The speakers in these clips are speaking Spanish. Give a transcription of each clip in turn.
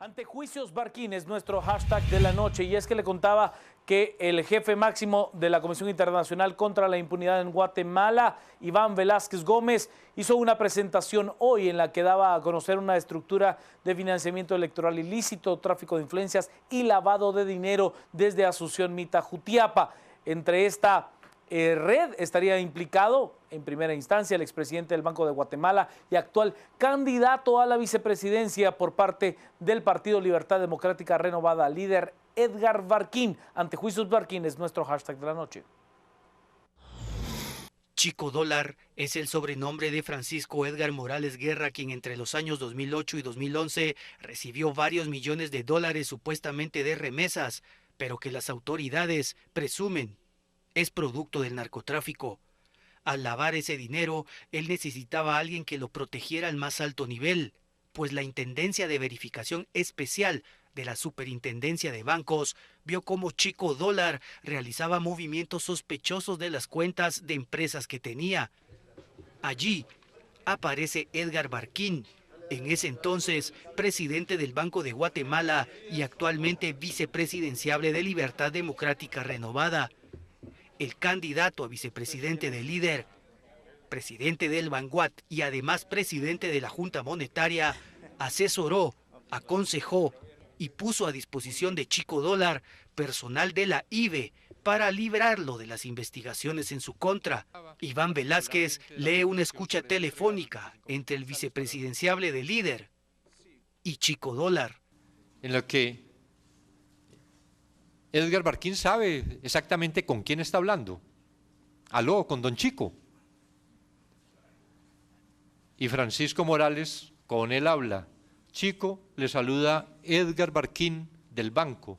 Antejuicios Barquín es nuestro hashtag de la noche, y es que le contaba que el jefe máximo de la Comisión Internacional contra la Impunidad en Guatemala, Iván Velázquez Gómez, hizo una presentación hoy en la que daba a conocer una estructura de financiamiento electoral ilícito, tráfico de influencias y lavado de dinero desde Asunción Mita Jutiapa. Entre esta red estaría implicado en primera instancia el expresidente del Banco de Guatemala y actual candidato a la vicepresidencia por parte del Partido Libertad Democrática Renovada, líder Edgar Barquín. Antejuicios Barquín es nuestro hashtag de la noche. Chico Dólar es el sobrenombre de Francisco Edgar Morales Guerra, quien entre los años 2008 y 2011 recibió varios millones de dólares supuestamente de remesas, pero que las autoridades presumen es producto del narcotráfico. Al lavar ese dinero, él necesitaba a alguien que lo protegiera al más alto nivel, pues la Intendencia de Verificación Especial de la Superintendencia de Bancos vio cómo Chico Dólar realizaba movimientos sospechosos de las cuentas de empresas que tenía. Allí aparece Edgar Barquín, en ese entonces presidente del Banco de Guatemala y actualmente vicepresidenciable de Libertad Democrática Renovada. El candidato a vicepresidente del líder, presidente del Banguat y además presidente de la Junta Monetaria, asesoró, aconsejó y puso a disposición de Chico Dólar personal de la IVE para librarlo de las investigaciones en su contra. Iván Velázquez lee una escucha telefónica entre el vicepresidenciable del líder y Chico Dólar, en lo que Edgar Barquín sabe exactamente con quién está hablando. Aló, con don Chico. Y Francisco Morales con él habla. Chico, le saluda Edgar Barquín del banco.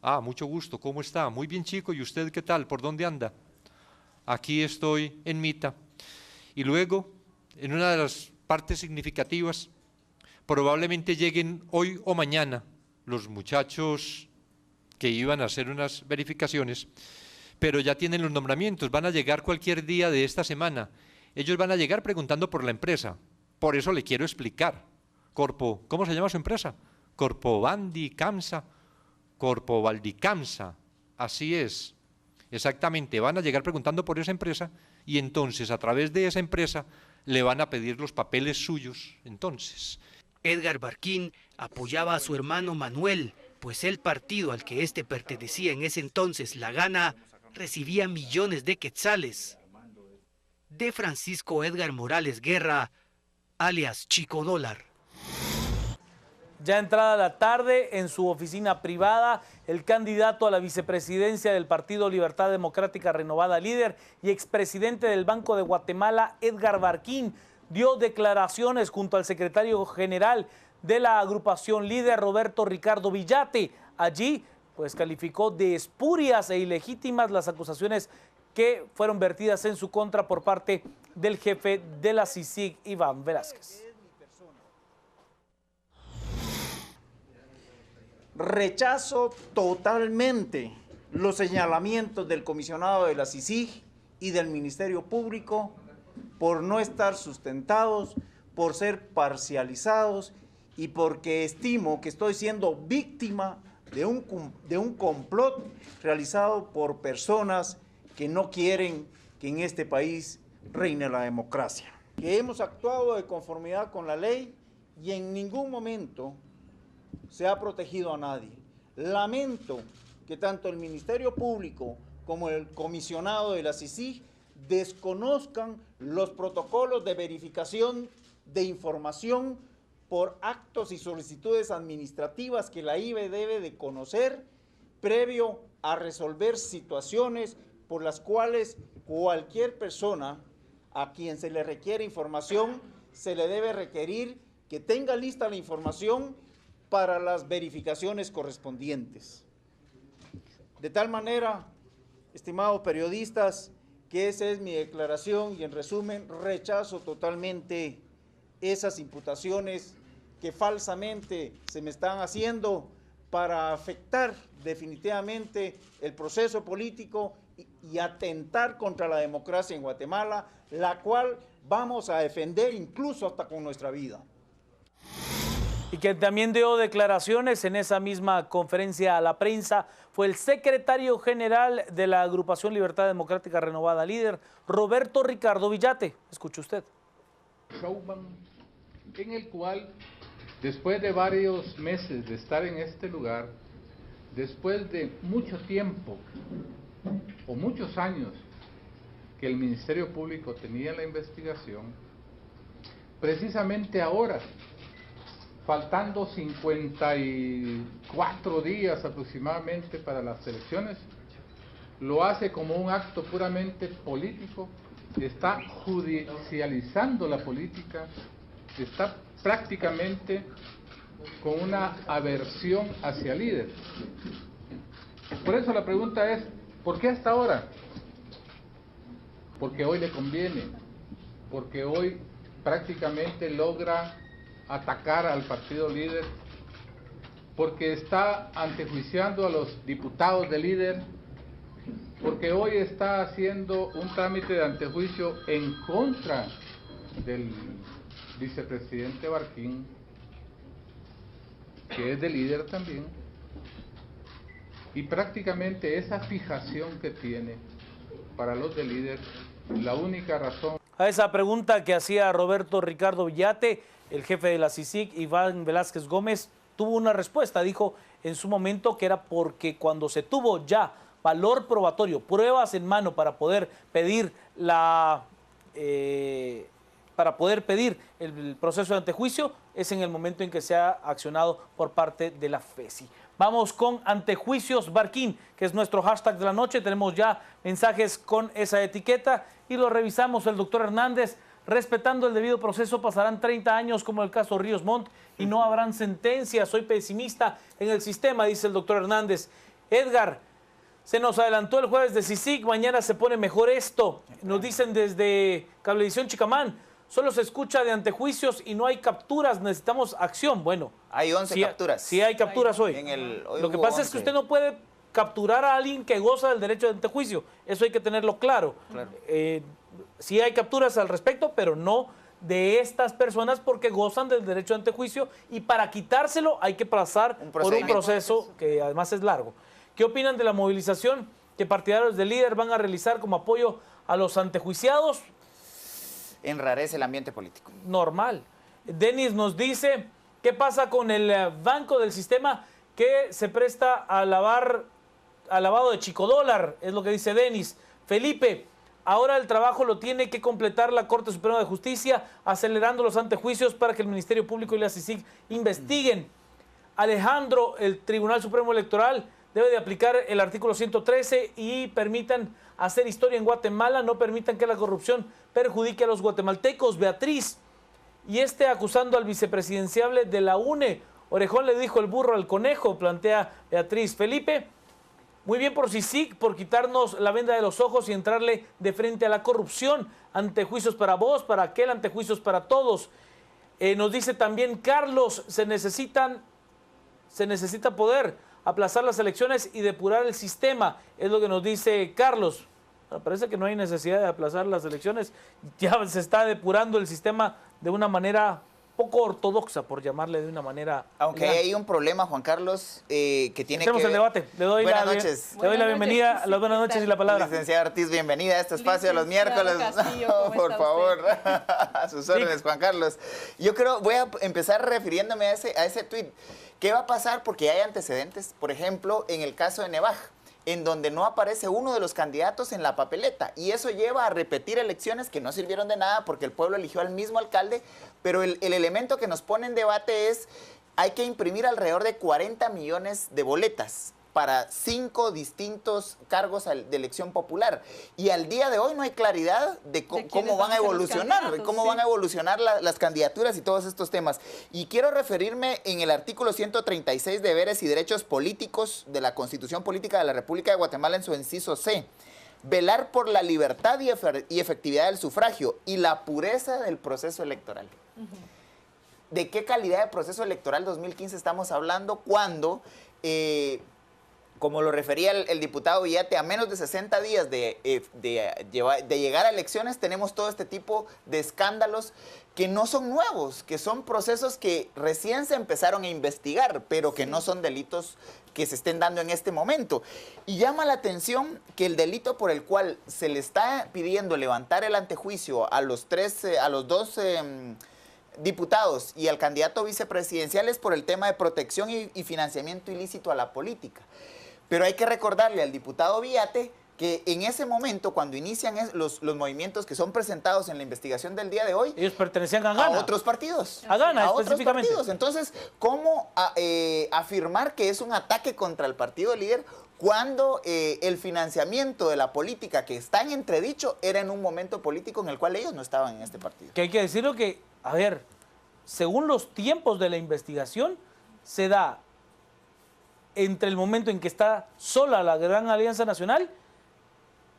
Ah, mucho gusto, ¿cómo está? Muy bien, Chico, ¿y usted qué tal? ¿Por dónde anda? Aquí estoy en Mita. Y luego, en una de las partes significativas, probablemente lleguen hoy o mañana los muchachos que iban a hacer unas verificaciones, pero ya tienen los nombramientos, van a llegar cualquier día de esta semana. Ellos van a llegar preguntando por la empresa, por eso le quiero explicar. ¿Cómo se llama su empresa? Corpovandi Camsa, Corpovaldi Camsa, así es, exactamente, van a llegar preguntando por esa empresa y entonces a través de esa empresa le van a pedir los papeles suyos. Entonces, Edgar Barquín apoyaba a su hermano Manuel, pues el partido al que éste pertenecía en ese entonces, La Gana, recibía millones de quetzales de Francisco Edgar Morales Guerra, alias Chico Dólar. Ya entrada la tarde, en su oficina privada, el candidato a la vicepresidencia del Partido Libertad Democrática Renovada, líder y expresidente del Banco de Guatemala, Edgar Barquín, dio declaraciones junto al secretario general de la agrupación líder, Roberto Ricardo Villate. Allí, pues, calificó de espurias e ilegítimas las acusaciones que fueron vertidas en su contra por parte del jefe de la CICIG, Iván Velázquez. Rechazo totalmente los señalamientos del comisionado de la CICIG y del Ministerio Público por no estar sustentados, por ser parcializados y porque estimo que estoy siendo víctima de un complot realizado por personas que no quieren que en este país reine la democracia. Que hemos actuado de conformidad con la ley y en ningún momento se ha protegido a nadie. Lamento que tanto el Ministerio Público como el comisionado de la CICIG desconozcan los protocolos de verificación de información por actos y solicitudes administrativas que la IVE debe de conocer previo a resolver situaciones por las cuales cualquier persona a quien se le requiere información se le debe requerir que tenga lista la información para las verificaciones correspondientes. De tal manera, estimados periodistas, que esa es mi declaración y en resumen rechazo totalmente esas imputaciones que falsamente se me están haciendo para afectar definitivamente el proceso político y atentar contra la democracia en Guatemala, la cual vamos a defender incluso hasta con nuestra vida. Y que también dio declaraciones en esa misma conferencia a la prensa fue el secretario general de la agrupación Libertad Democrática Renovada Líder, Roberto Ricardo Villate. Escuche usted. Showman, en el cual, después de varios meses de estar en este lugar, después de mucho tiempo o muchos años que el Ministerio Público tenía la investigación, precisamente ahora, faltando 54 días aproximadamente para las elecciones, lo hace como un acto puramente político, está judicializando la política, está prácticamente con una aversión hacia líderes. Por eso la pregunta es, ¿por qué hasta ahora? Porque hoy le conviene, porque hoy prácticamente logra atacar al partido líder, porque está antejuiciando a los diputados de líder, porque hoy está haciendo un trámite de antejuicio en contra del vicepresidente Barquín, que es de líder también, y prácticamente esa fijación que tiene para los de líder, la única razón. A esa pregunta que hacía Roberto Ricardo Villate, el jefe de la CICIG, Iván Velázquez Gómez, tuvo una respuesta. Dijo en su momento que era porque cuando se tuvo ya valor probatorio, pruebas en mano para poder pedir el proceso de antejuicio, es en el momento en que se ha accionado por parte de la FESI. Vamos con Antejuicios Barquín, que es nuestro hashtag de la noche. Tenemos ya mensajes con esa etiqueta y lo revisamos. El doctor Hernández: respetando el debido proceso, pasarán 30 años como el caso Ríos Montt y no habrán sentencias. Soy pesimista en el sistema, dice el doctor Hernández. Edgar: se nos adelantó el jueves de CICIG, mañana se pone mejor esto. Nos dicen desde Cablevisión Chicamán: solo se escucha de antejuicios y no hay capturas, necesitamos acción. Bueno, hay 11 capturas. Sí hay capturas hoy. Hoy lo que pasa 11. es que usted no puede capturar a alguien que goza del derecho de antejuicio. Eso hay que tenerlo claro. Sí hay capturas al respecto, pero no de estas personas porque gozan del derecho de antejuicio, y para quitárselo hay que pasar por un proceso que además es largo. ¿Qué opinan de la movilización que partidarios del líder van a realizar como apoyo a los antejuiciados? Enrarece el ambiente político. Normal. Denis nos dice: ¿qué pasa con el banco del sistema que se presta al lavado de chicodólar? Es lo que dice Denis. Felipe: ahora el trabajo lo tiene que completar la Corte Suprema de Justicia, acelerando los antejuicios para que el Ministerio Público y la CICIG investiguen. Alejandro: el Tribunal Supremo Electoral debe de aplicar el artículo 113 y permitan hacer historia en Guatemala, no permitan que la corrupción perjudique a los guatemaltecos. Beatriz: y acusando al vicepresidenciable de la UNE. Orejón le dijo el burro al conejo, plantea Beatriz. Felipe: muy bien por CICIG, por quitarnos la venda de los ojos y entrarle de frente a la corrupción. Antejuicios para vos, para aquel, antejuicios para todos. Nos dice también Carlos: se necesita poder aplazar las elecciones y depurar el sistema. Es lo que nos dice Carlos. Bueno, parece que no hay necesidad de aplazar las elecciones. Ya se está depurando el sistema de una manera poco ortodoxa, por llamarle de una manera. Aunque hay un problema, Juan Carlos, que tiene que ver. El debate. Le doy buenas noches. Le doy la bienvenida, las buenas noches y la palabra. Licenciada Ortiz, bienvenida a este espacio de los miércoles. Castillo, no, por favor. A sus órdenes, Juan Carlos. Yo creo, voy a empezar refiriéndome a ese tuit. ¿Qué va a pasar? Porque hay antecedentes, por ejemplo, en el caso de Nevaj, en donde no aparece uno de los candidatos en la papeleta, y eso lleva a repetir elecciones que no sirvieron de nada porque el pueblo eligió al mismo alcalde, pero el elemento que nos pone en debate es: hay que imprimir alrededor de 40 millones de boletas para 5 distintos cargos de elección popular. Y al día de hoy no hay claridad de cómo van a evolucionar, van a evolucionar las candidaturas y todos estos temas. Y quiero referirme en el artículo 136, deberes y derechos políticos de la Constitución Política de la República de Guatemala, en su inciso C. Velar por la libertad y efectividad del sufragio y la pureza del proceso electoral. ¿De qué calidad de proceso electoral 2015 estamos hablando cuando como lo refería el diputado Villate, a menos de 60 días de llegar a elecciones, tenemos todo este tipo de escándalos que no son nuevos, que son procesos que recién se empezaron a investigar, pero que no son delitos que se estén dando en este momento. Y llama la atención que el delito por el cual se le está pidiendo levantar el antejuicio a los dos diputados y al candidato vicepresidencial es por el tema de protección y financiamiento ilícito a la política. Pero hay que recordarle al diputado Villate que en ese momento, cuando inician los movimientos que son presentados en la investigación del día de hoy, ellos pertenecían a Gana. A otros partidos. A Gana, a otros específicamente. partidos. Entonces, ¿cómo afirmar que es un ataque contra el partido líder cuando el financiamiento de la política que está en entredicho era en un momento político en el cual ellos no estaban en este partido? Que hay que decirlo que, a ver, según los tiempos de la investigación, se da entre el momento en que está sola la Gran Alianza Nacional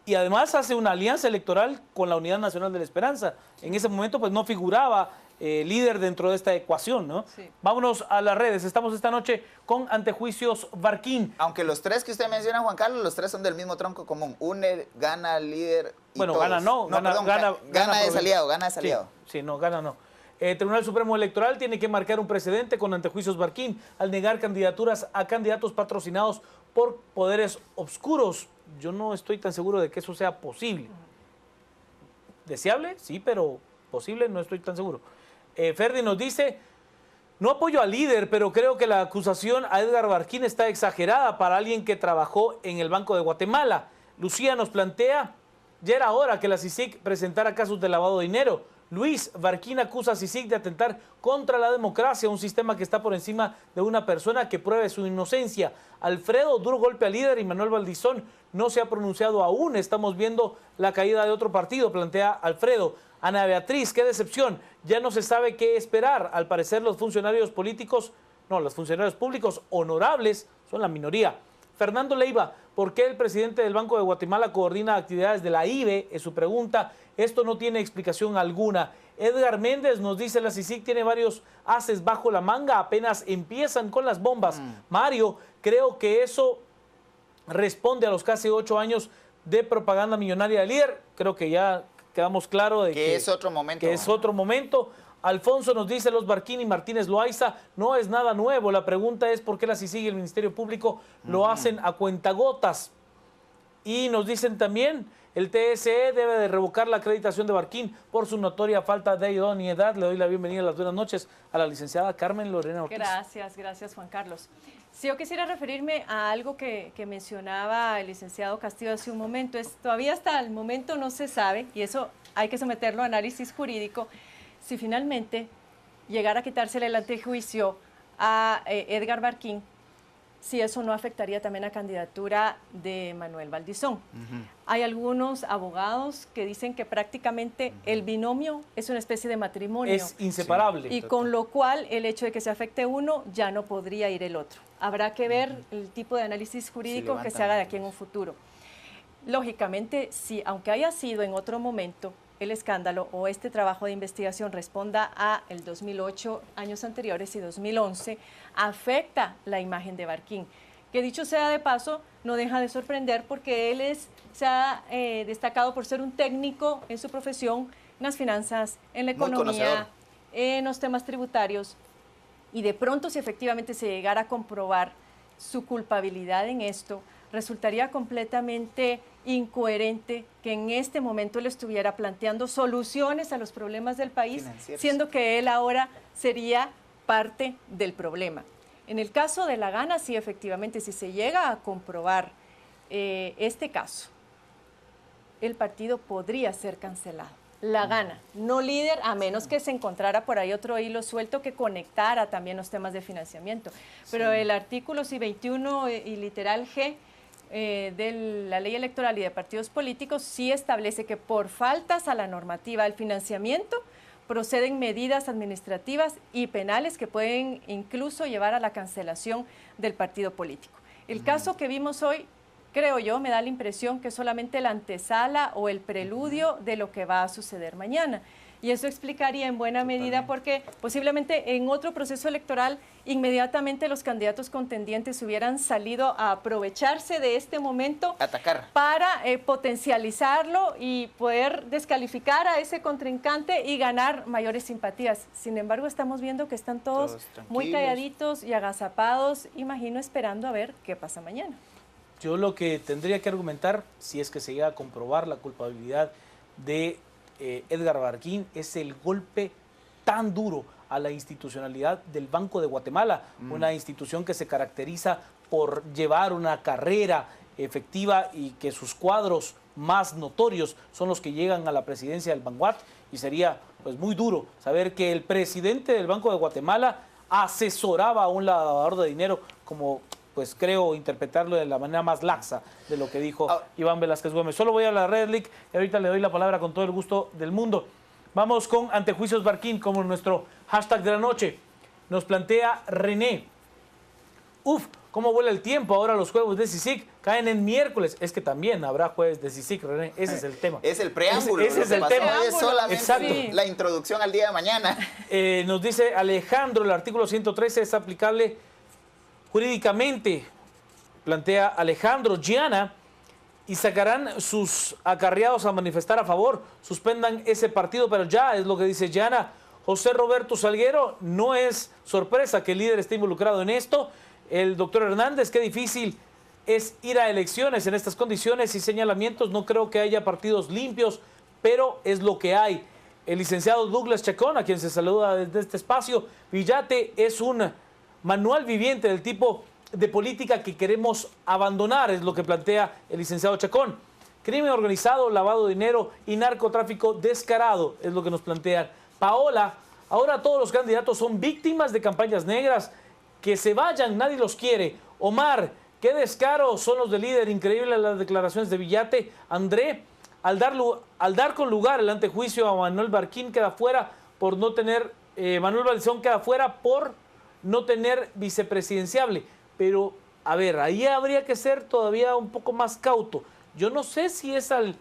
y además hace una alianza electoral con la Unidad Nacional de la Esperanza. En ese momento pues no figuraba líder dentro de esta ecuación, ¿no? Sí. Vámonos a las redes. Estamos esta noche con Antejuicios Barquín. Aunque los tres que usted menciona, Juan Carlos, los tres son del mismo tronco común. UNE, Gana, líder y bueno, todos. Gana no. Gana es aliado, Gana es aliado. Sí, no, Gana no. Tribunal Supremo Electoral tiene que marcar un precedente con Antejuicios Barquín al negar candidaturas a candidatos patrocinados por poderes obscuros. Yo no estoy tan seguro de que eso sea posible. ¿Deseable? Sí, pero posible no estoy tan seguro. Ferdi nos dice, no apoyo al líder, pero creo que la acusación a Edgar Barquín está exagerada para alguien que trabajó en el Banco de Guatemala. Lucía nos plantea, ya era hora que la CICIG presentara casos de lavado de dinero. Luis, Barquín acusa a CICIG de atentar contra la democracia, un sistema que está por encima de una persona que pruebe su inocencia. Alfredo, duro golpe al líder, y Manuel Valdizón no se ha pronunciado aún. Estamos viendo la caída de otro partido, plantea Alfredo. Ana Beatriz, qué decepción, ya no se sabe qué esperar. Al parecer los funcionarios políticos, no, los funcionarios públicos honorables son la minoría. Fernando Leiva, ¿por qué el presidente del Banco de Guatemala coordina actividades de la IBE? Es su pregunta. Esto no tiene explicación alguna. Edgar Méndez nos dice, la CICIG tiene varios ases bajo la manga, apenas empiezan con las bombas. Mario, creo que eso responde a los casi 8 años de propaganda millonaria del líder. Creo que ya quedamos claro de que es otro momento. Que es otro momento. Alfonso nos dice, los Barquín y Martínez Loaiza no es nada nuevo. La pregunta es por qué la CICIG y el Ministerio Público lo hacen a cuentagotas. Y nos dicen también, el TSE debe de revocar la acreditación de Barquín por su notoria falta de idoneidad. Le doy la bienvenida a las buenas noches a la licenciada Carmen Lorena Ortiz. Gracias Juan Carlos. Sí, yo quisiera referirme a algo que mencionaba el licenciado Castillo hace un momento. Todavía hasta el momento no se sabe, y eso hay que someterlo a análisis jurídico, si finalmente llegara a quitársele el antejuicio a Edgar Barquín, si eso no afectaría también la candidatura de Manuel Valdizón. Hay algunos abogados que dicen que prácticamente el binomio es una especie de matrimonio. Es inseparable. Y con lo cual el hecho de que se afecte uno ya no podría ir el otro. Habrá que ver el tipo de análisis jurídico que se haga de aquí en un futuro. Lógicamente, si aunque haya sido en otro momento, el escándalo o este trabajo de investigación responda a el 2008, años anteriores, y 2011, afecta la imagen de Barquín, que dicho sea de paso, no deja de sorprender porque él se ha destacado por ser un técnico en su profesión, en las finanzas, en la economía, en los temas tributarios, y de pronto si efectivamente se llegara a comprobar su culpabilidad en esto, resultaría completamente incoherente que en este momento él estuviera planteando soluciones a los problemas del país, siendo que él ahora sería parte del problema. En el caso de la Gana, sí, efectivamente, si se llega a comprobar este caso, el partido podría ser cancelado. La Gana, no líder, a menos que se encontrara por ahí otro hilo suelto que conectara también los temas de financiamiento. Pero el artículo 21 y literal G de la ley electoral y de partidos políticos sí establece que por faltas a la normativa del financiamiento proceden medidas administrativas y penales que pueden incluso llevar a la cancelación del partido político. El caso que vimos hoy, creo yo, me da la impresión que es solamente la antesala o el preludio de lo que va a suceder mañana. Y eso explicaría en buena medida porque posiblemente en otro proceso electoral inmediatamente los candidatos contendientes hubieran salido a aprovecharse de este momento atacar para potencializarlo y poder descalificar a ese contrincante y ganar mayores simpatías. Sin embargo, estamos viendo que están todos muy calladitos y agazapados, imagino esperando a ver qué pasa mañana. Yo lo que tendría que argumentar, si es que se llega a comprobar la culpabilidad de Edgar Barquín, es el golpe tan duro a la institucionalidad del Banco de Guatemala, una institución que se caracteriza por llevar una carrera efectiva y que sus cuadros más notorios son los que llegan a la presidencia del Banguat, y sería pues muy duro saber que el presidente del Banco de Guatemala asesoraba a un lavador de dinero, como pues creo interpretarlo de la manera más laxa de lo que dijo Iván Velázquez Gómez. Solo voy a la Red League y ahorita le doy la palabra con todo el gusto del mundo. Vamos con Antejuicios Barquín como nuestro hashtag de la noche. Nos plantea René. Uf, cómo vuela el tiempo. Ahora los juegos de CICIG caen en miércoles. Es que también habrá jueves de CICIG, René. Ese es el tema. Es el preámbulo. Ese es el tema. Es solamente exacto. La introducción al día de mañana. Nos dice Alejandro, el artículo 113 es aplicable jurídicamente, plantea Alejandro. Gianna, y sacarán sus acarreados a manifestar a favor, suspendan ese partido, pero ya es lo que dice Gianna. José Roberto Salguero, no es sorpresa que el líder esté involucrado en esto. El doctor Hernández, qué difícil es ir a elecciones en estas condiciones y señalamientos. No creo que haya partidos limpios, pero es lo que hay. El licenciado Douglas Chacón, a quien se saluda desde este espacio. Villate es un manual viviente del tipo de política que queremos abandonar, es lo que plantea el licenciado Chacón. Crimen organizado, lavado de dinero y narcotráfico descarado, es lo que nos plantean. Paola, ahora todos los candidatos son víctimas de campañas negras. Que se vayan, nadie los quiere. Omar, qué descaro son los del líder, increíble las declaraciones de Villate. André, al dar con lugar el antejuicio a Manuel Barquín queda fuera por no tener, Manuel Valdizón queda fuera por no tener vicepresidenciable. Pero, a ver, ahí habría que ser todavía un poco más cauto. Yo no sé si es al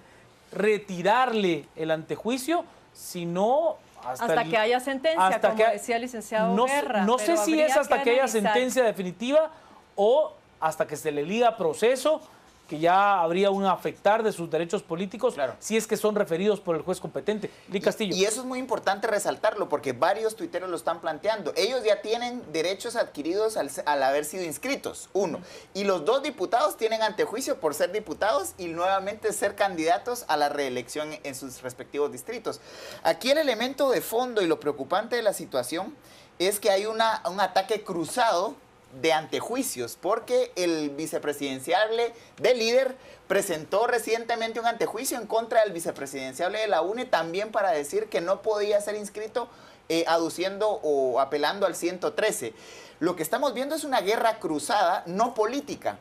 retirarle el antejuicio, sino hasta que haya sentencia, como decía el licenciado Guerra. No sé si es hasta que haya sentencia definitiva o hasta que se le liga proceso, que ya habría un afectar de sus derechos políticos, claro, si es que son referidos por el juez competente. Lee Castillo. Y eso es muy importante resaltarlo porque varios tuiteros lo están planteando. Ellos ya tienen derechos adquiridos al haber sido inscritos, uno. Y los dos diputados tienen antejuicio por ser diputados y nuevamente ser candidatos a la reelección en sus respectivos distritos. Aquí el elemento de fondo y lo preocupante de la situación es que hay un ataque cruzado de antejuicios, porque el vicepresidenciable del líder presentó recientemente un antejuicio en contra del vicepresidenciable de la UNE, también para decir que no podía ser inscrito aduciendo o apelando al 113. Lo que estamos viendo es una guerra cruzada, no política,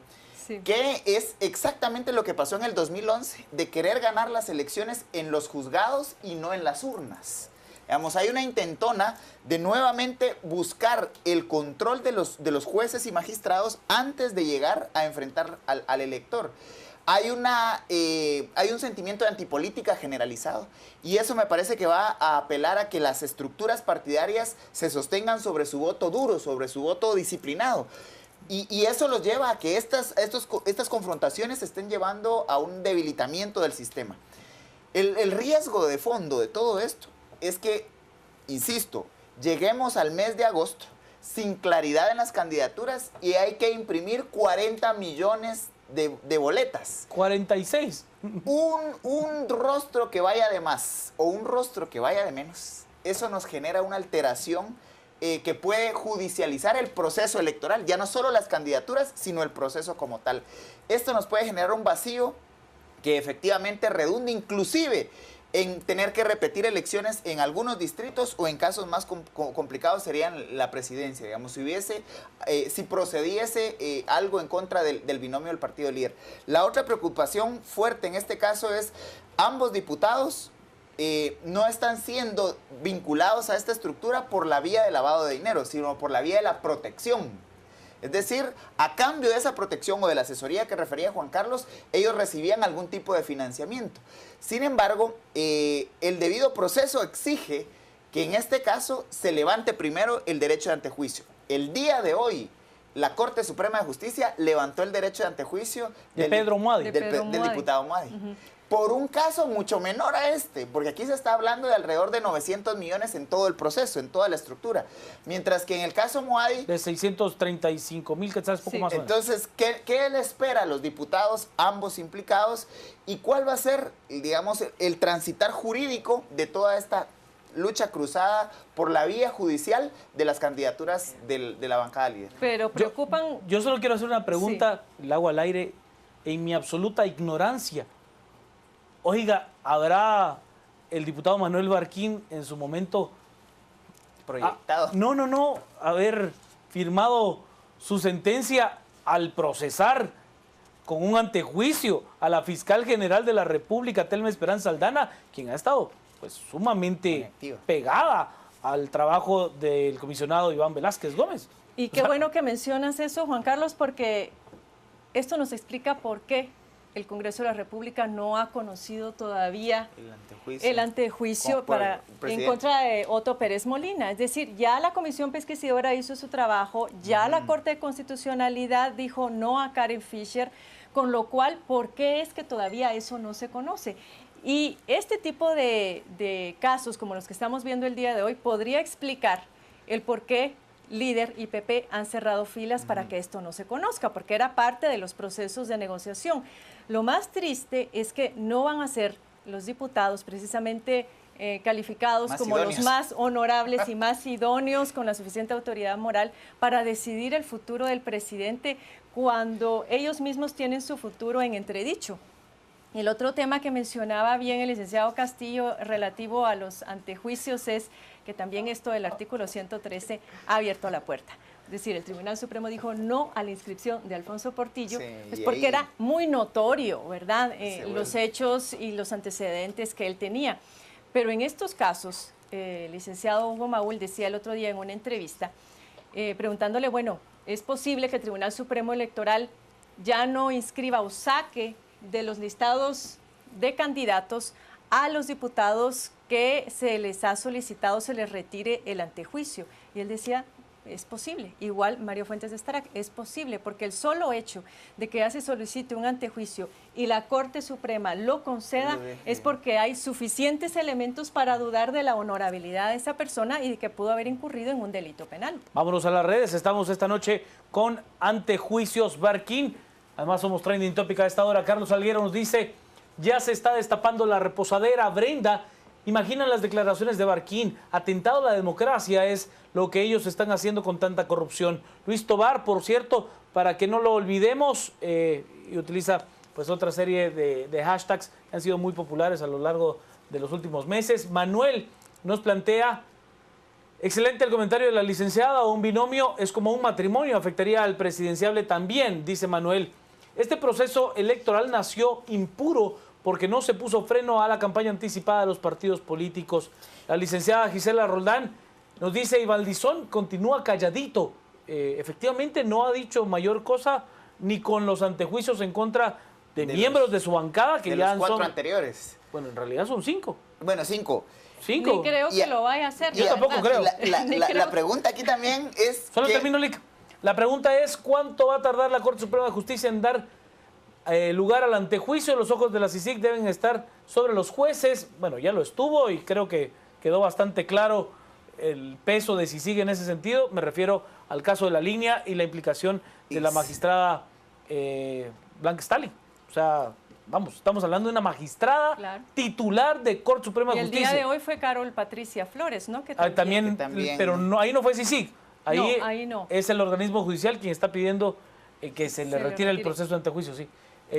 sí, que es exactamente lo que pasó en el 2011, de querer ganar las elecciones en los juzgados y no en las urnas. Digamos, hay una intentona de nuevamente buscar el control de los jueces y magistrados antes de llegar a enfrentar al elector. Hay un sentimiento de antipolítica generalizado y eso me parece que va a apelar a que las estructuras partidarias se sostengan sobre su voto duro, sobre su voto disciplinado. Y eso los lleva a que estas confrontaciones se estén llevando a un debilitamiento del sistema. El riesgo de fondo de todo esto es que, insisto, lleguemos al mes de agosto sin claridad en las candidaturas y hay que imprimir 40 millones de boletas. 46. Un rostro que vaya de más o un rostro que vaya de menos, eso nos genera una alteración que puede judicializar el proceso electoral, ya no solo las candidaturas, sino el proceso como tal. Esto nos puede generar un vacío que efectivamente redunde inclusive en tener que repetir elecciones en algunos distritos o en casos más complicados serían la presidencia, digamos, si procediese algo en contra del binomio del partido líder. La otra preocupación fuerte en este caso es ambos diputados no están siendo vinculados a esta estructura por la vía del lavado de dinero, sino por la vía de la protección. Es decir, a cambio de esa protección o de la asesoría que refería Juan Carlos, ellos recibían algún tipo de financiamiento. Sin embargo, el debido proceso exige que en este caso se levante primero el derecho de antejuicio. El día de hoy, la Corte Suprema de Justicia levantó el derecho de antejuicio de Pedro Muadi. Del diputado Muadi. Por un caso mucho menor a este, porque aquí se está hablando de alrededor de 900 millones en todo el proceso, en toda la estructura. Mientras que en el caso Muadi... De 635,000 quetzales, poco más o menos. Entonces, ¿qué le espera a los diputados, ambos implicados? ¿Y cuál va a ser, digamos, el transitar jurídico de toda esta lucha cruzada por la vía judicial de las candidaturas de la bancada líder? Pero preocupan... Yo solo quiero hacer una pregunta, la hago al aire, en mi absoluta ignorancia. Oiga, ¿habrá el diputado Manuel Barquín en su momento proyectado? No, haber firmado su sentencia al procesar con un antejuicio a la fiscal general de la República, Telma Esperanza Aldana, quien ha estado pues sumamente pegada al trabajo del comisionado Iván Velázquez Gómez? Y qué bueno que mencionas eso, Juan Carlos, porque esto nos explica por qué el Congreso de la República no ha conocido todavía el antejuicio en contra de Otto Pérez Molina. Es decir, ya la Comisión Pesquisidora hizo su trabajo, ya la Corte de Constitucionalidad dijo no a Karen Fischer, con lo cual, ¿por qué es que todavía eso no se conoce? Y este tipo de casos, como los que estamos viendo el día de hoy, podría explicar el por qué Líder y PP han cerrado filas para que esto no se conozca, porque era parte de los procesos de negociación. Lo más triste es que no van a ser los diputados precisamente calificados más como idóneos, los más honorables y más idóneos con la suficiente autoridad moral para decidir el futuro del presidente cuando ellos mismos tienen su futuro en entredicho. El otro tema que mencionaba bien el licenciado Castillo relativo a los antejuicios es que también esto del artículo 113 ha abierto la puerta. Es decir, el Tribunal Supremo dijo no a la inscripción de Alfonso Portillo, pues porque era muy notorio, ¿verdad? Los hechos y los antecedentes que él tenía. Pero en estos casos, el licenciado Hugo Maúl decía el otro día en una entrevista, preguntándole, bueno, ¿es posible que el Tribunal Supremo Electoral ya no inscriba o saque de los listados de candidatos a los diputados que se les ha solicitado se les retire el antejuicio? Y él decía, es posible. Igual Mario Fuentes de Starac, es posible, porque el solo hecho de que ya se solicite un antejuicio y la Corte Suprema lo conceda es porque hay suficientes elementos para dudar de la honorabilidad de esa persona y de que pudo haber incurrido en un delito penal. Vámonos a las redes, estamos esta noche con antejuicios Barquín. Además somos trending topic a esta hora. Carlos Alguero nos dice, ya se está destapando la reposadera. Brenda, imaginan las declaraciones de Barquín, atentado a la democracia es lo que ellos están haciendo con tanta corrupción. Luis Tobar, por cierto, para que no lo olvidemos, y utiliza pues otra serie de hashtags que han sido muy populares a lo largo de los últimos meses. Manuel nos plantea, excelente el comentario de la licenciada, un binomio es como un matrimonio, afectaría al presidenciable también, dice Manuel. Este proceso electoral nació impuro porque no se puso freno a la campaña anticipada de los partidos políticos. La licenciada Gisela Roldán nos dice, y Valdizón continúa calladito. Efectivamente no ha dicho mayor cosa ni con los antejuicios en contra de miembros de su bancada, que ya los 4 son anteriores. Bueno, en realidad son 5. Bueno, 5. Ni creo que lo vaya a hacer. Yo tampoco creo. La pregunta aquí también es... Solo termino, Lic. La pregunta es, ¿cuánto va a tardar la Corte Suprema de Justicia en dar lugar al antejuicio? Los ojos de la CICIG deben estar sobre los jueces. Bueno, ya lo estuvo y creo que quedó bastante claro el peso de CICIG en ese sentido. Me refiero al caso de la línea y la implicación de la magistrada Blanca Stalin. O sea, vamos, estamos hablando de una magistrada titular de Corte Suprema de Justicia. Y el día de hoy fue Carol Patricia Flores, ¿no? Que también, pero no, ahí no fue CICIG. Ahí no. Es el organismo judicial quien está pidiendo que se le retire el proceso de antejuicio, sí.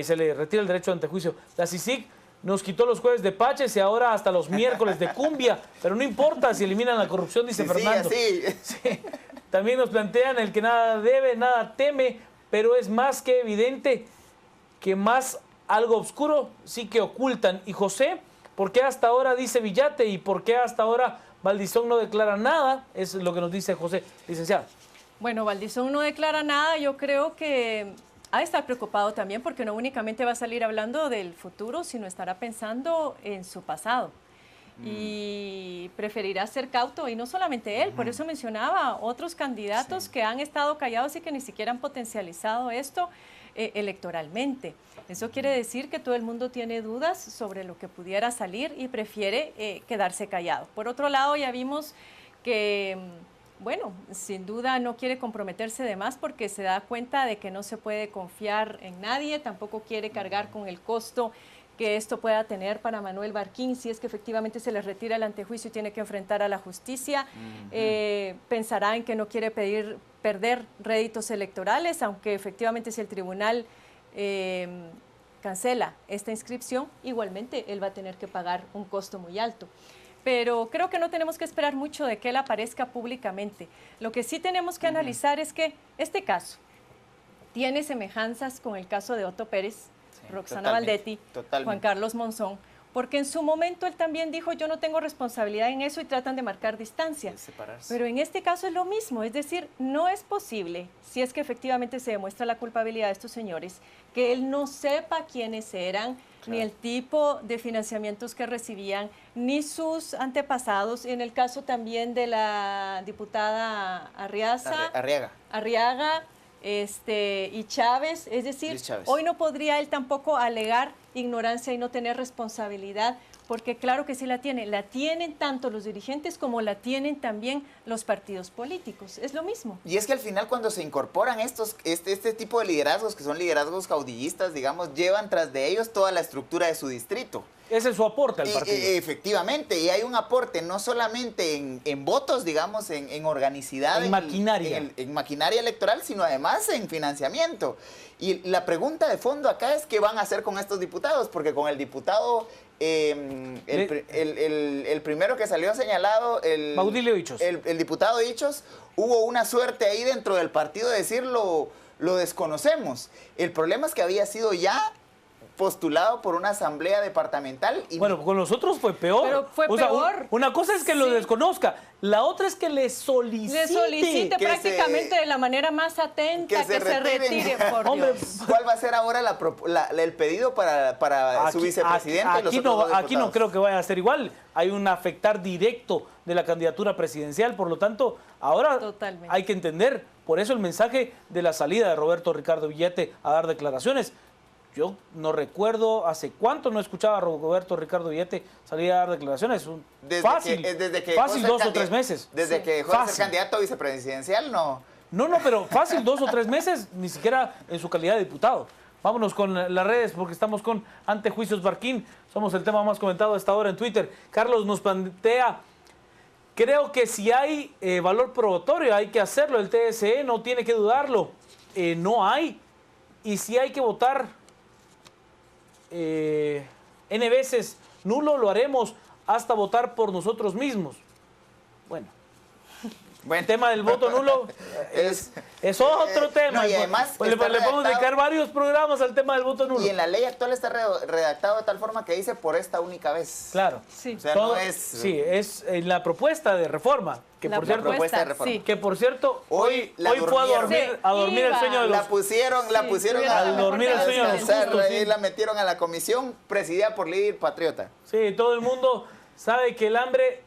Se le retira el derecho de antejuicio. La CICIG nos quitó los jueves de Paches y ahora hasta los miércoles de cumbia, pero no importa si eliminan la corrupción, dice Fernando. Sí. También nos plantean el que nada debe, nada teme, pero es más que evidente que más algo oscuro sí que ocultan. Y José, ¿por qué hasta ahora dice Villate y por qué hasta ahora Valdizón no declara nada? Es lo que nos dice José. Licenciado. Bueno, Valdizón no declara nada, yo creo que ha de estar preocupado también porque no únicamente va a salir hablando del futuro, sino estará pensando en su pasado. Y preferirá ser cauto, y no solamente él, por eso mencionaba otros candidatos que han estado callados y que ni siquiera han potencializado esto electoralmente. Eso quiere decir que todo el mundo tiene dudas sobre lo que pudiera salir y prefiere quedarse callado. Por otro lado, ya vimos que, bueno, sin duda no quiere comprometerse de más porque se da cuenta de que no se puede confiar en nadie, tampoco quiere cargar con el costo que esto pueda tener para Manuel Barquín, si es que efectivamente se le retira el antejuicio y tiene que enfrentar a la justicia. Pensará en que no quiere perder réditos electorales, aunque efectivamente si el tribunal cancela esta inscripción, igualmente él va a tener que pagar un costo muy alto. Pero creo que no tenemos que esperar mucho de que él aparezca públicamente. Lo que sí tenemos que analizar es que este caso tiene semejanzas con el caso de Otto Pérez, Roxana Valdetti, Juan Carlos Monzón, porque en su momento él también dijo yo no tengo responsabilidad en eso y tratan de marcar distancia. Pero en este caso es lo mismo, es decir, no es posible, si es que efectivamente se demuestra la culpabilidad de estos señores, que él no sepa quiénes eran, ni el tipo de financiamientos que recibían, ni sus antepasados. En el caso también de la diputada Arriaga, y Chávez, es decir, hoy no podría él tampoco alegar ignorancia y no tener responsabilidad, porque claro que sí la tienen tanto los dirigentes como la tienen también los partidos políticos, es lo mismo. Y es que al final cuando se incorporan este tipo de liderazgos, que son liderazgos caudillistas, digamos, llevan tras de ellos toda la estructura de su distrito. Ese es su aporte al partido. Efectivamente, y hay un aporte no solamente en votos, digamos, en organicidad. En maquinaria. En maquinaria electoral, sino además en financiamiento. Y la pregunta de fondo acá es qué van a hacer con estos diputados, porque con el diputado, el primero que salió señalado, Baudilio Hichos. El diputado Hichos, hubo una suerte ahí dentro del partido de decir lo desconocemos. El problema es que había sido ya postulado por una asamblea departamental. Y bueno, con los otros fue peor. Pero fue peor. Una cosa es que lo desconozca, la otra es que le solicite prácticamente de la manera más atenta que se retire. Por Hombre, ¿cuál va a ser ahora el pedido para su vicepresidente? Aquí no creo que vaya a ser igual. Hay un afectar directo de la candidatura presidencial, por lo tanto, ahora hay que entender, por eso el mensaje de la salida de Roberto Ricardo Villete a dar declaraciones. Yo no recuerdo hace cuánto no escuchaba a Roberto Ricardo Villete salir a dar declaraciones. Fácil 2 o 3 meses. Desde que fue a ser candidato a vicepresidencial, no. No, pero fácil 2 o 3 meses, ni siquiera en su calidad de diputado. Vámonos con las redes porque estamos con Antejuicios Barquín. Somos el tema más comentado a esta hora en Twitter. Carlos nos plantea, creo que si hay valor probatorio hay que hacerlo. El TSE no tiene que dudarlo. No hay. Y si hay que votar N veces nulo, lo haremos hasta votar por nosotros mismos. Bueno. El tema del voto nulo es otro tema. No, y además le podemos dedicar varios programas al tema del voto nulo. Y en la ley actual está redactado de tal forma que dice por esta única vez. Claro. Sí. O sea, no es... Sí, es en la propuesta de reforma. Que por cierto, hoy fue a dormir el sueño de los... La pusieron al dormir el sueño de los justos. Y la metieron a la comisión presidida por líder patriota. Sí, todo el mundo sabe que el hambre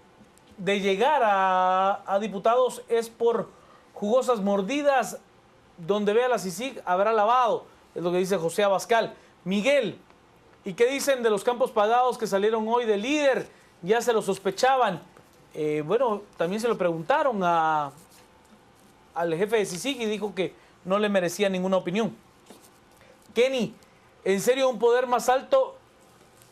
de llegar a diputados es por jugosas mordidas, donde vea la CICIG habrá lavado, es lo que dice José Abascal. Miguel, ¿y qué dicen de los campos pagados que salieron hoy de líder? Ya se lo sospechaban. Bueno, también se lo preguntaron al jefe de CICIG y dijo que no le merecía ninguna opinión. Kenny, ¿en serio un poder más alto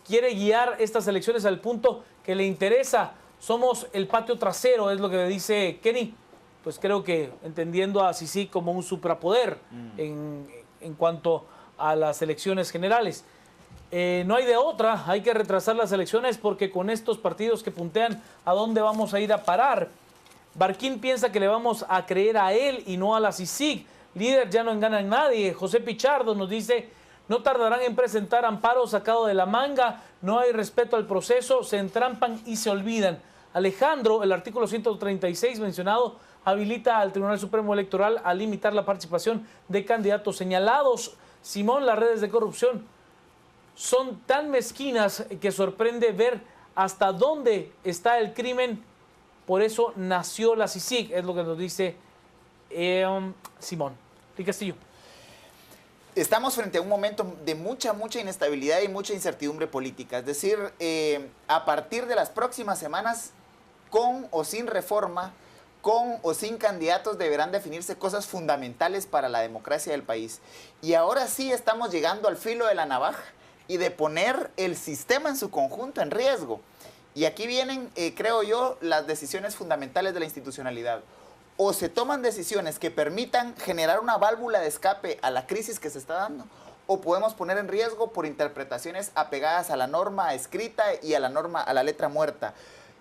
quiere guiar estas elecciones al punto que le interesa? Somos el patio trasero, es lo que dice Kenny. Pues creo que entendiendo a CICIG como un suprapoder en cuanto a las elecciones generales. No hay de otra, hay que retrasar las elecciones porque con estos partidos que puntean, ¿a dónde vamos a ir a parar? Barquín piensa que le vamos a creer a él y no a la CICIG. Líder ya no engana a nadie. José Pichardo nos dice, no tardarán en presentar amparo sacado de la manga, no hay respeto al proceso, se entrampan y se olvidan. Alejandro, el artículo 136 mencionado habilita al Tribunal Supremo Electoral a limitar la participación de candidatos señalados. Simón, las redes de corrupción son tan mezquinas que sorprende ver hasta dónde está el crimen. Por eso nació la CICIG, es lo que nos dice Simón. Y Castillo. Estamos frente a un momento de mucha inestabilidad y mucha incertidumbre política. Es decir, a partir de las próximas semanas, con o sin reforma, con o sin candidatos, deberán definirse cosas fundamentales para la democracia del país. Y ahora sí estamos llegando al filo de la navaja y de poner el sistema en su conjunto en riesgo. Y aquí vienen, creo yo, las decisiones fundamentales de la institucionalidad. O se toman decisiones que permitan generar una válvula de escape a la crisis que se está dando, o podemos poner en riesgo por interpretaciones apegadas a la norma escrita y a la norma, a la letra muerta.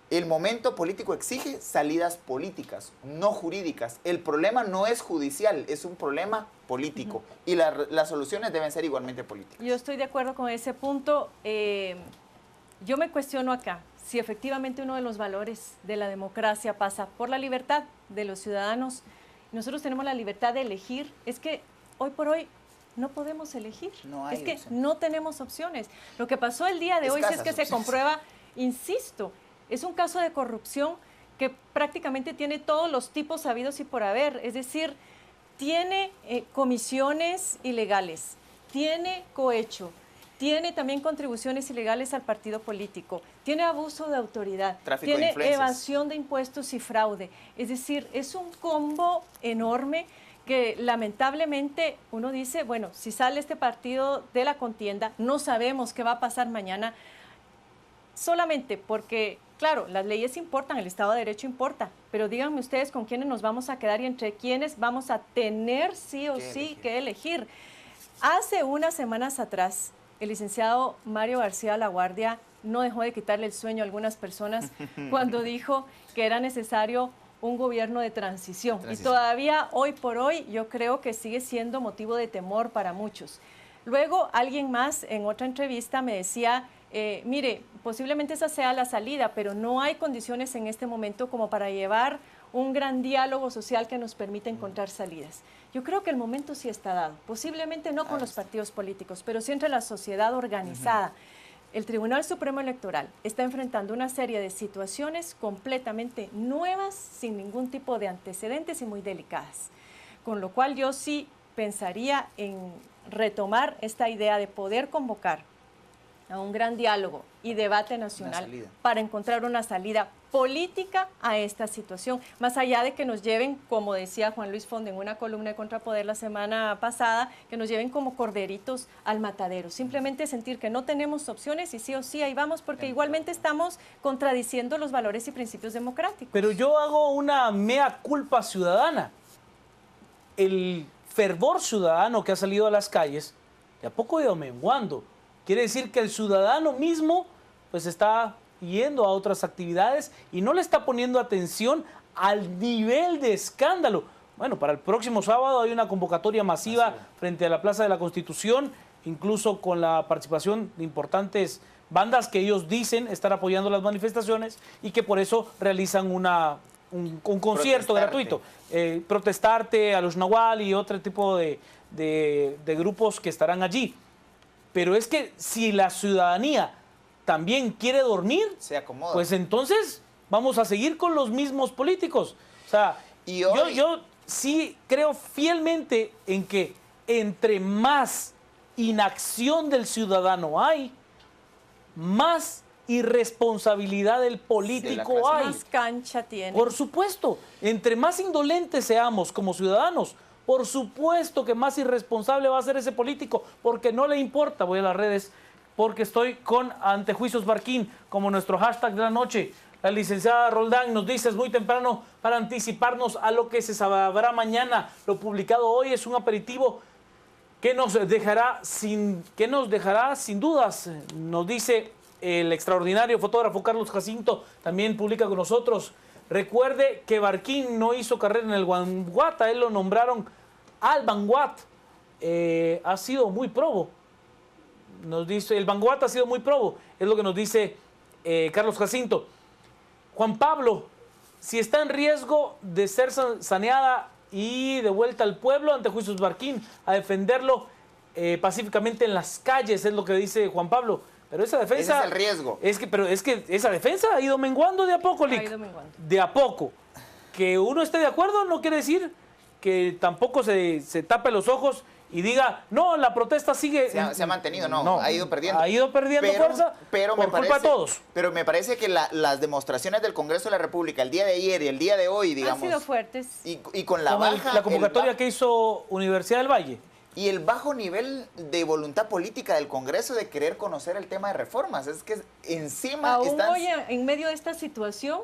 El momento político exige salidas políticas, no jurídicas. El problema no es judicial, es un problema político. Y las soluciones deben ser igualmente políticas. Yo estoy de acuerdo con ese punto. Yo me cuestiono acá si efectivamente uno de los valores de la democracia pasa por la libertad de los ciudadanos. Nosotros tenemos la libertad de elegir. Es que hoy por hoy no podemos elegir. Es que no tenemos opciones. Lo que pasó el día de hoy es que se comprueba, insisto, es un caso de corrupción que prácticamente tiene todos los tipos habidos y por haber. Es decir, tiene comisiones ilegales, tiene cohecho, tiene también contribuciones ilegales al partido político, tiene abuso de autoridad, tiene evasión de impuestos y fraude. Es decir, es un combo enorme que lamentablemente uno dice, bueno, si sale este partido de la contienda, no sabemos qué va a pasar mañana, solamente porque, claro, las leyes importan, el Estado de Derecho importa, pero díganme ustedes con quiénes nos vamos a quedar y entre quiénes vamos a tener sí o sí que elegir. Hace unas semanas atrás, el licenciado Mario García Laguardia no dejó de quitarle el sueño a algunas personas cuando dijo que era necesario un gobierno de transición. Y todavía hoy por hoy yo creo que sigue siendo motivo de temor para muchos. Luego alguien más en otra entrevista me decía, mire, posiblemente esa sea la salida, pero no hay condiciones en este momento como para llevar un gran diálogo social que nos permita encontrar salidas. Yo creo que el momento sí está dado, posiblemente no con los partidos políticos, pero sí entre la sociedad organizada. El Tribunal Supremo Electoral está enfrentando una serie de situaciones completamente nuevas, sin ningún tipo de antecedentes y muy delicadas. Con lo cual yo sí pensaría en retomar esta idea de poder convocar a un gran diálogo y debate nacional para encontrar una salida política a esta situación, más allá de que nos lleven, como decía Juan Luis Fonde en una columna de Contrapoder la semana pasada, que nos lleven como corderitos al matadero, simplemente sentir que no tenemos opciones y sí o sí ahí vamos, porque igualmente estamos contradiciendo los valores y principios democráticos. Pero yo hago una mea culpa ciudadana. El fervor ciudadano que ha salido a las calles de a poco ha ido menguando. Quiere decir que el ciudadano mismo pues está yendo a otras actividades y no le está poniendo atención al nivel de escándalo. Bueno, para el próximo sábado hay una convocatoria masiva frente a la Plaza de la Constitución, incluso con la participación de importantes bandas que ellos dicen estar apoyando las manifestaciones y que por eso realizan un concierto gratuito. Protestarte, a los Nahual y otro tipo de grupos que estarán allí. Pero es que si la ciudadanía también quiere dormir, se acomoda, pues entonces vamos a seguir con los mismos políticos. O sea, yo sí creo fielmente en que entre más inacción del ciudadano hay, más irresponsabilidad del político hay. Más cancha tiene. Por supuesto, entre más indolentes seamos como ciudadanos, por supuesto que más irresponsable va a ser ese político, porque no le importa. Voy a las redes porque estoy con Antejuicios Barquín como nuestro hashtag de la noche. La licenciada Roldán nos dice, es muy temprano para anticiparnos a lo que se sabrá mañana. Lo publicado hoy es un aperitivo que nos dejará sin dudas. Nos dice el extraordinario fotógrafo Carlos Jacinto, también publica con nosotros. Recuerde que Barquín no hizo carrera en el Vanguat, a él lo nombraron al Vanguat. Ha sido muy probo. Nos dice, el Vanguat ha sido muy probo, es lo que nos dice Carlos Jacinto. Juan Pablo, si está en riesgo de ser saneada y de vuelta al pueblo ante Juicios Barquín a defenderlo pacíficamente en las calles, es lo que dice Juan Pablo. Pero esa defensa... Ese es el riesgo. Pero es que esa defensa ha ido menguando de a poco, Lick. Ha ido menguando. De a poco. Que uno esté de acuerdo no quiere decir que tampoco se tape los ojos y diga, no, la protesta sigue... Se ha mantenido, no, ha ido perdiendo. Ha ido perdiendo fuerza por culpa de todos. Pero me parece que las demostraciones del Congreso de la República el día de ayer y el día de hoy, digamos... Han sido fuertes. Y con la baja... La convocatoria que hizo Universidad del Valle. Y el bajo nivel de voluntad política del Congreso de querer conocer el tema de reformas. Es que encima Aún están... hoy, en medio de esta situación,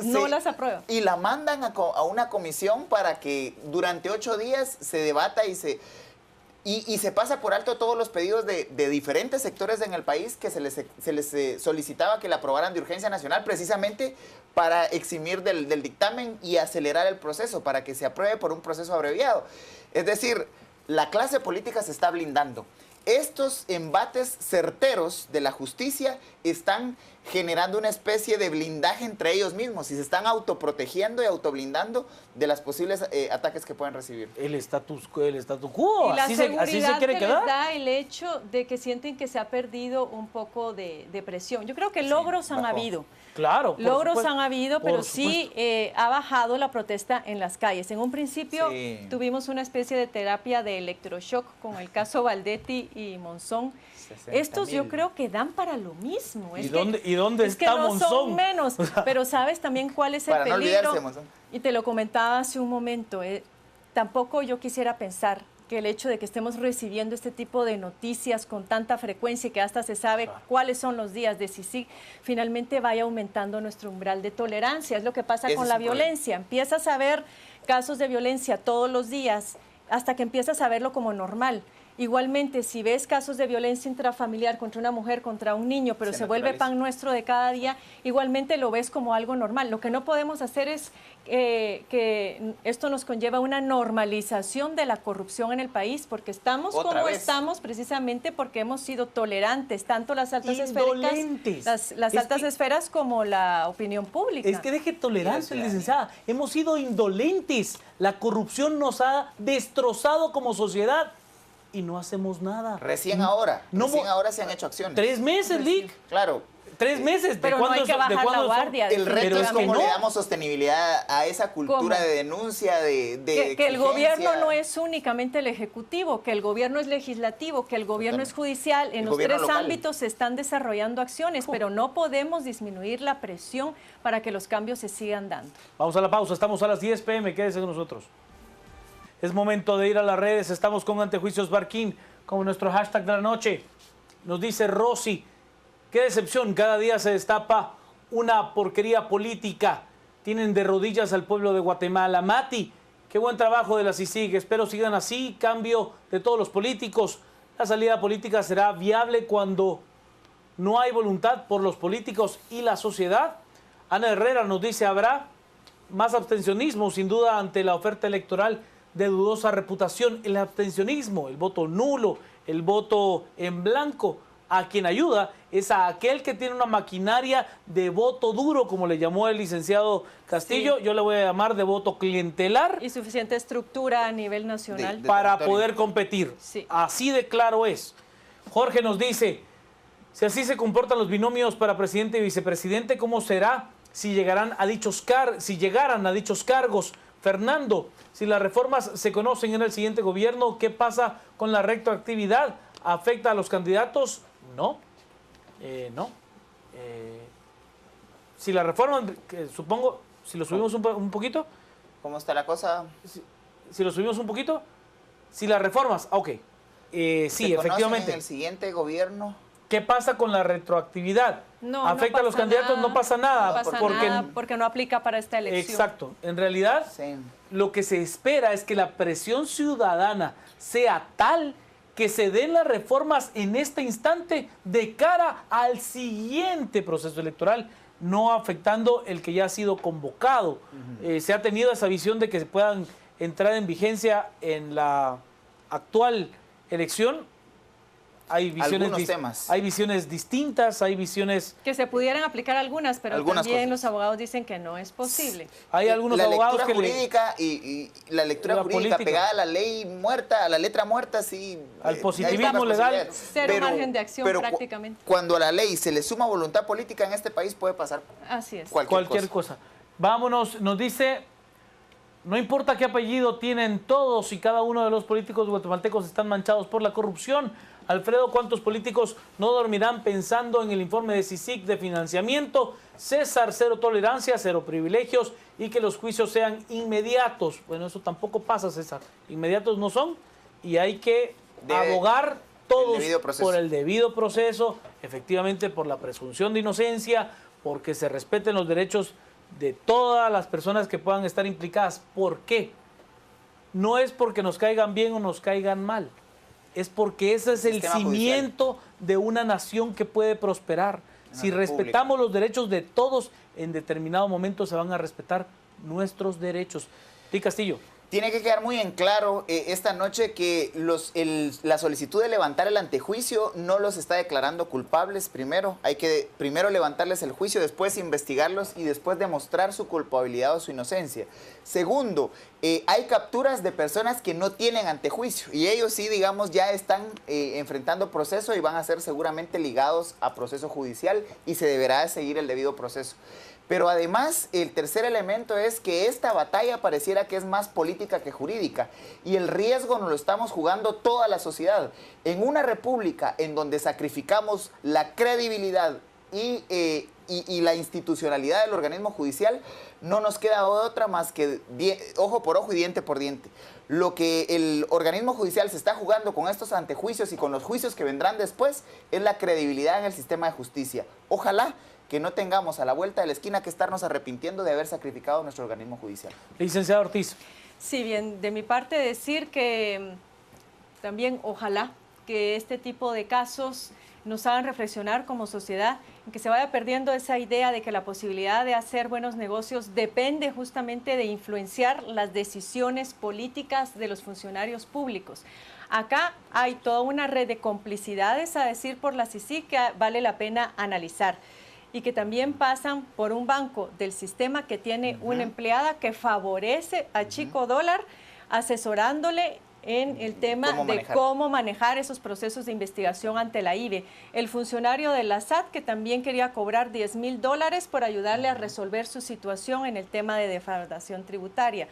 no las aprueba. Y la mandan a una comisión para que durante 8 días se debata y se pasa por alto todos los pedidos de diferentes sectores en el país que se les solicitaba que la aprobaran de urgencia nacional precisamente para eximir del dictamen y acelerar el proceso, para que se apruebe por un proceso abreviado. Es decir, la clase política se está blindando. Estos embates certeros de la justicia están generando una especie de blindaje entre ellos mismos y se están autoprotegiendo y autoblindando de las posibles ataques que pueden recibir. El status quo, Y la así seguridad se quiere que quedar. les da el hecho de que sienten que se ha perdido un poco de presión. Yo creo que logros han habido. Claro. Logros han habido, pero sí ha bajado la protesta en las calles. En un principio tuvimos una especie de terapia de electroshock con el caso Valdetti y Monzón. Estos yo creo que dan para lo mismo. ¿Y dónde es que está no Monzón? Son menos, pero sabes también cuál es el para peligro. No olvidarse, Monzón. Y te lo comentaba hace un momento. Tampoco yo quisiera pensar que el hecho de que estemos recibiendo este tipo de noticias con tanta frecuencia y que hasta se sabe cuáles son los días de CICIG, finalmente vaya aumentando nuestro umbral de tolerancia. Es lo que pasa con la violencia. Empiezas a ver casos de violencia todos los días hasta que empiezas a verlo como normal. Igualmente, si ves casos de violencia intrafamiliar contra una mujer, contra un niño, pero se vuelve pan nuestro de cada día, igualmente lo ves como algo normal. Lo que no podemos hacer es que esto nos conlleva una normalización de la corrupción en el país, porque estamos como estamos precisamente porque hemos sido tolerantes, tanto las altas esferas, las altas esferas como la opinión pública. Es que deje tolerancia, licenciada. Hemos sido indolentes. La corrupción nos ha destrozado como sociedad. Y no hacemos nada. Recién ahora se han hecho acciones. 3 meses, Lick. Claro. 3 meses. Pero no hay que bajar la guardia. El reto es cómo le damos sostenibilidad a esa cultura de denuncia, de que el gobierno no es únicamente el ejecutivo, que el gobierno es legislativo, que el gobierno es judicial. En los 3 ámbitos se están desarrollando acciones, pero no podemos disminuir la presión para que los cambios se sigan dando. Vamos a la pausa. Estamos a las 10 p.m. Quédese con nosotros. Es momento de ir a las redes. Estamos con Antejuicios Barquín, como nuestro hashtag de la noche. Nos dice Rosy, qué decepción, cada día se destapa una porquería política. Tienen de rodillas al pueblo de Guatemala. Mati, qué buen trabajo de la CICIG. Espero sigan así, cambio de todos los políticos. La salida política será viable cuando no hay voluntad por los políticos y la sociedad. Ana Herrera nos dice, habrá más abstencionismo, sin duda, ante la oferta electoral de dudosa reputación. El abstencionismo, el voto nulo, el voto en blanco, a quien ayuda es a aquel que tiene una maquinaria de voto duro, como le llamó el licenciado Castillo. Yo le voy a llamar de voto clientelar. Y suficiente estructura a nivel nacional. Para poder competir. Sí. Así de claro es. Jorge nos dice, si así se comportan los binomios para presidente y vicepresidente, ¿cómo será si llegaran a dichos cargos? Fernando, si las reformas se conocen en el siguiente gobierno, ¿qué pasa con la retroactividad? ¿Afecta a los candidatos? No. Si la reforma, supongo, si lo subimos un poquito. ¿Cómo está la cosa? Si lo subimos un poquito. Si las reformas, ok. Sí, efectivamente. ¿En el siguiente gobierno? ¿Qué pasa con la retroactividad? No, ¿Afecta a los candidatos? No pasa nada. No pasa nada porque no aplica para esta elección. Exacto. En realidad, lo que se espera es que la presión ciudadana sea tal que se den las reformas en este instante de cara al siguiente proceso electoral, no afectando el que ya ha sido convocado. Se ha tenido esa visión de que se puedan entrar en vigencia en la actual elección. hay algunos temas. Hay visiones distintas, hay visiones... Que se pudieran aplicar algunas, pero también los abogados dicen que no es posible. Hay algunos abogados que... La lectura jurídica y la lectura jurídica pegada a la ley muerta, a la letra muerta, sí... Al positivismo legal. Cero margen de acción prácticamente. Cuando a la ley se le suma voluntad política en este país puede pasar Así es. Cualquier cosa. Vámonos, nos dice... No importa qué apellido tienen, todos y cada uno de los políticos guatemaltecos están manchados por la corrupción. Alfredo, ¿cuántos políticos no dormirán pensando en el informe de CICIG de financiamiento? César, cero tolerancia, cero privilegios y que los juicios sean inmediatos. Bueno, eso tampoco pasa, César. Inmediatos no son y hay que abogar todos por el debido proceso, efectivamente por la presunción de inocencia, porque se respeten los derechos de todas las personas que puedan estar implicadas. ¿Por qué? No es porque nos caigan bien o nos caigan mal, es porque ese es el cimiento de una nación que puede prosperar. Si respetamos los derechos de todos, en determinado momento se van a respetar nuestros derechos. Ti Castillo. Tiene que quedar muy en claro esta noche que la solicitud de levantar el antejuicio no los está declarando culpables primero. Hay que primero levantarles el juicio, después investigarlos y después demostrar su culpabilidad o su inocencia. Segundo, hay capturas de personas que no tienen antejuicio y ellos sí, digamos, ya están enfrentando proceso y van a ser seguramente ligados a proceso judicial y se deberá de seguir el debido proceso. Pero además, el tercer elemento es que esta batalla pareciera que es más política que jurídica y el riesgo nos lo estamos jugando toda la sociedad. En una república en donde sacrificamos la credibilidad y la institucionalidad del organismo judicial, no nos queda otra más que ojo por ojo y diente por diente. Lo que el organismo judicial se está jugando con estos antejuicios y con los juicios que vendrán después es la credibilidad en el sistema de justicia. Ojalá que no tengamos a la vuelta de la esquina que estarnos arrepintiendo de haber sacrificado nuestro organismo judicial. Licenciado Ortiz. Sí, bien, de mi parte decir que también ojalá que este tipo de casos nos hagan reflexionar como sociedad, en que se vaya perdiendo esa idea de que la posibilidad de hacer buenos negocios depende justamente de influenciar las decisiones políticas de los funcionarios públicos. Acá hay toda una red de complicidades, a decir por la CICIG, que vale la pena analizar y que también pasan por un banco del sistema que tiene una empleada que favorece a Chico Dólar asesorándole en el tema de cómo manejar esos procesos de investigación ante la IVE. El funcionario de la SAT que también quería cobrar $10,000 por ayudarle a resolver su situación en el tema de defraudación tributaria.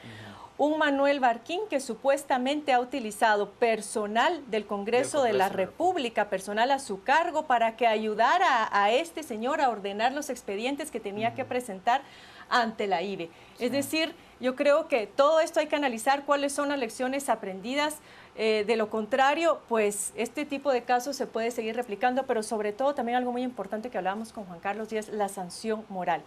Un Manuel Barquín que supuestamente ha utilizado personal del Congreso de la República, personal a su cargo, para que ayudara a este señor a ordenar los expedientes que tenía que presentar ante la IVE. Es decir, yo creo que todo esto hay que analizar cuáles son las lecciones aprendidas. De lo contrario, pues este tipo de casos se puede seguir replicando, pero sobre todo también algo muy importante que hablábamos con Juan Carlos y es la sanción moral.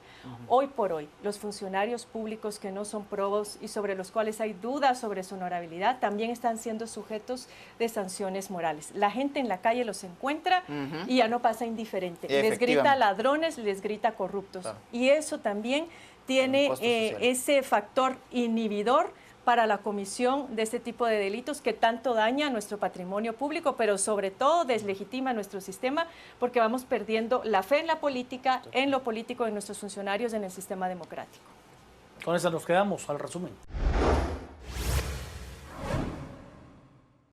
Hoy por hoy, los funcionarios públicos que no son probos y sobre los cuales hay dudas sobre su honorabilidad, también están siendo sujetos de sanciones morales. La gente en la calle los encuentra y ya no pasa indiferente. Les grita ladrones, les grita corruptos. Claro. Y eso también tiene ese factor inhibidor para la comisión de este tipo de delitos que tanto daña a nuestro patrimonio público, pero sobre todo deslegitima nuestro sistema porque vamos perdiendo la fe en la política, en lo político, en nuestros funcionarios, en el sistema democrático. Con eso nos quedamos al resumen.